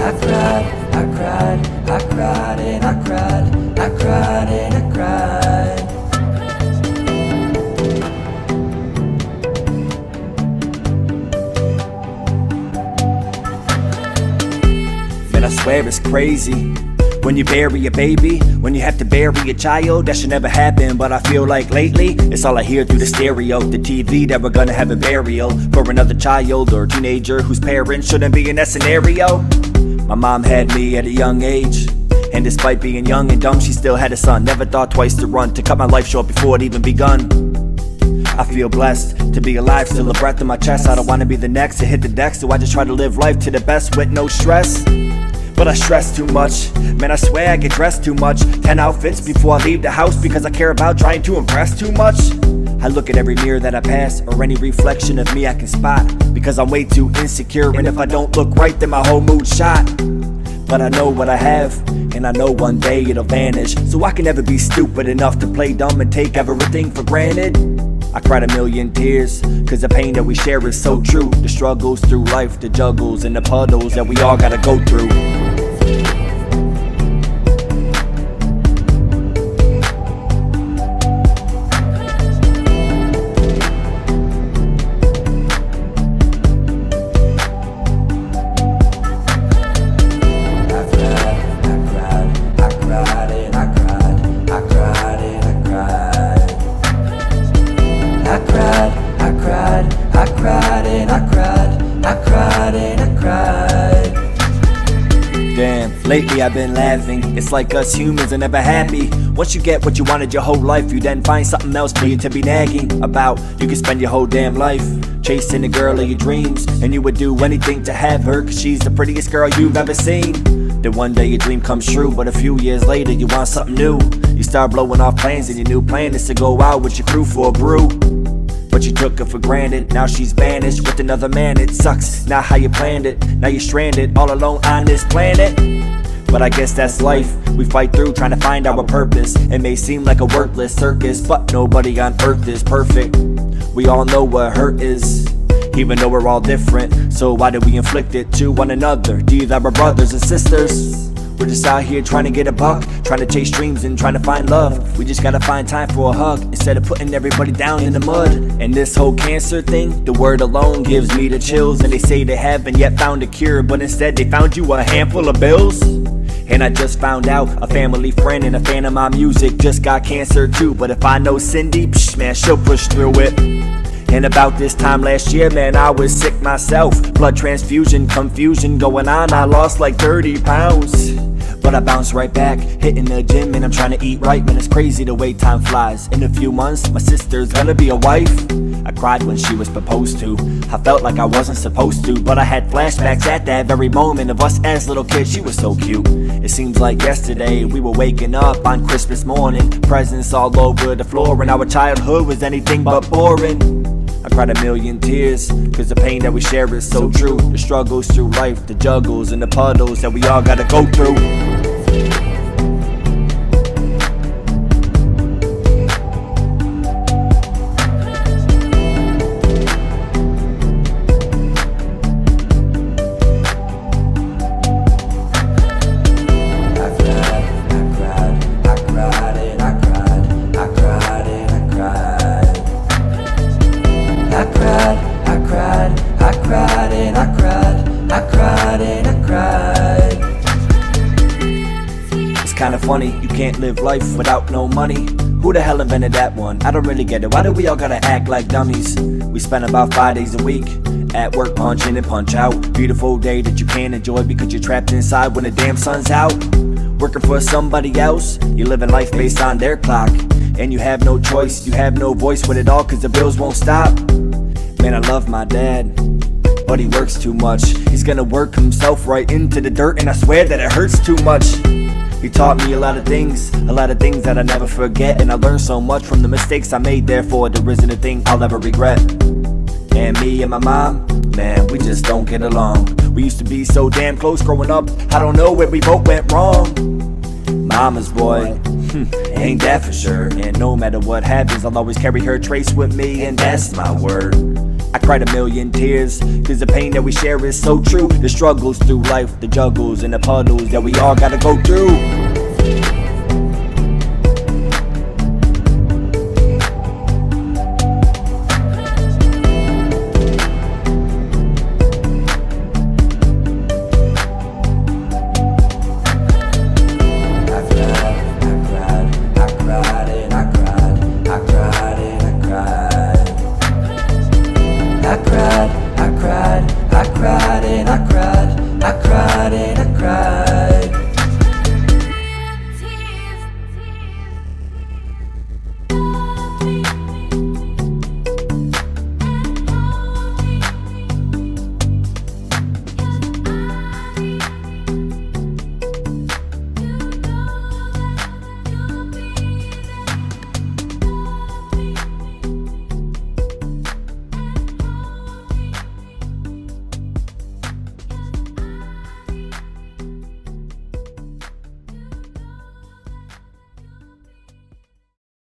I cried, I cried, I cried and I cried, I cried and I cried. Man, I swear it's crazy when you bury a baby, when you have to bury a child. That should never happen, but I feel like lately it's all I hear through the stereo, the TV, that we're gonna have a burial for another child or teenager whose parents shouldn't be in that scenario. My mom had me at a young age, and despite being young and dumb, she still had a son. Never thought twice to run, to cut my life short before it even begun. I feel blessed to be alive, still a breath in my chest. I don't wanna be the next to hit the deck, so I just try to live life to the best with no stress. But I stress too much, man, I swear I get dressed too much. 10 outfits before I leave the house because I care about trying to impress too much. I look at every mirror that I pass, or any reflection of me I can spot, because I'm way too insecure, and if I don't look right then my whole mood's shot. But I know what I have, and I know one day it'll vanish, so I can never be stupid enough to play dumb and take everything for granted. I cried a million tears, cause the pain that we share is so true. The struggles through life, the juggles and the puddles that we all gotta go through. Damn, lately I've been laughing. It's like us humans are never happy. Once you get what you wanted your whole life, you then find something else for you to be nagging about. You can spend your whole damn life chasing the girl of your dreams, and you would do anything to have her, cause she's the prettiest girl you've ever seen. Then one day your dream comes true, but a few years later you want something new. You start blowing off plans, and your new plan is to go out with your crew for a brew. But you took her for granted, now she's vanished with another man. It sucks, not how you planned it. Now you're stranded, all alone on this planet. But I guess that's life, we fight through trying to find our purpose. It may seem like a worthless circus, but nobody on earth is perfect. We all know what hurt is, even though we're all different. So why do we inflict it to one another? These are our brothers and sisters. We're just out here trying to get a buck, trying to chase dreams and trying to find love. We just gotta find time for a hug, instead of putting everybody down in the mud. And this whole cancer thing, the word alone gives me the chills. And they say they haven't yet found a cure, but instead they found you a handful of bills. And I just found out a family friend and a fan of my music just got cancer too. But if I know Cindy, psh, man, she'll push through it. And about this time last year, man, I was sick myself. Blood transfusion, confusion going on, I lost like 30 pounds. But I bounced right back, hitting the gym, and I'm trying to eat right. Man, it's crazy the way time flies. In a few months, my sister's gonna be a wife. I cried when she was proposed to. I felt like I wasn't supposed to, but I had flashbacks at that very moment of us as little kids. She was so cute. It seems like yesterday we were waking up on Christmas morning, presents all over the floor, and our childhood was anything but boring. I cried a million tears, cause the pain that we share is so true. The struggles through life, the juggles and the puddles that we all gotta go through. Kinda funny, you can't live life without no money. Who the hell invented that one? I don't really get it, why do we all gotta act like dummies? We spend about 5 days a week at work, punch in and punch out. Beautiful day that you can't enjoy because you're trapped inside when the damn sun's out. Working for somebody else, you're living life based on their clock. And you have no choice, you have no voice with it all, cause the bills won't stop. Man, I love my dad, but he works too much. He's gonna work himself right into the dirt, and I swear that it hurts too much. He taught me a lot of things that I never forget. And I learned so much from the mistakes I made, therefore there isn't a thing I'll ever regret. And me and my mom, man, we just don't get along. We used to be so damn close growing up, I don't know where we both went wrong. Mama's boy, ain't that for sure. And no matter what happens, I'll always carry her trace with me, and that's my word. I cried a million tears, cause the pain that we share is so true. The struggles through life, the juggles and the puddles that we all gotta go through.